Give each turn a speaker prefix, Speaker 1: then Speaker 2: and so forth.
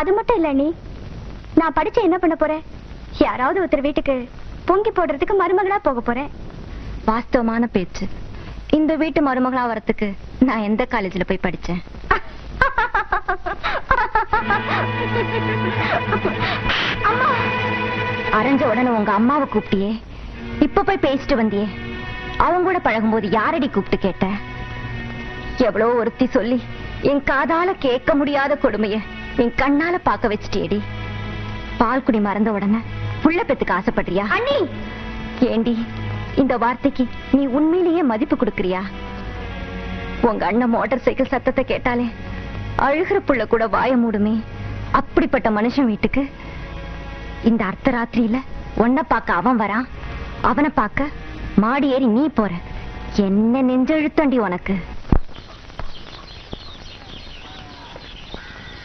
Speaker 1: அது மட்டும் இல்ல நீ, நான் படிச்ச என்ன பண்ண போறேன்? யாராவது ஒருத்தர் வீட்டுக்கு பொங்கி போடுறதுக்கு மருமகளா போக போறேன்.
Speaker 2: வாஸ்தவமான பேச்சு. இந்த வீட்டு மருமகளா வரத்துக்கு நான் எந்த காலேஜ்ல போய் படிச்சேன்? அரைஞ்ச உடனே உங்க அம்மாவை கூப்பிட்டியே, இப்ப போய் பேசிட்டு வந்தியே, அவங்க கூட பழகும்போது யாரடி கூப்பிட்டு கேட்ட? எவ்வளவு ஒருத்தி சொல்லி என் காதால கேட்க முடியாத கொடுமைய என் கண்ணால பார்க்க வச்சிட்டேடி. பால் குடி மறந்த உடனே புள்ள பெத்துக்கு ஆசைப்படுறியா?
Speaker 1: அண்ணி,
Speaker 2: ஏண்டி இந்த வார்த்தைக்கு நீ உண்மையிலேயே மதிப்பு கொடுக்கறியா? உங்க அண்ணன் மோட்டார் சைக்கிள் சத்தத்தை கேட்டாலே அழுகிற புள்ள கூட வாய மூடுமே. அப்படிப்பட்ட மனுஷன் வீட்டுக்கு இந்த அர்த்தராத்திரியில உன்னை பார்க்க அவன் வரான், அவனை பார்க்க மாடி ஏறி நீ போற. என்ன நெஞ்செழுத்தண்டி உனக்கு?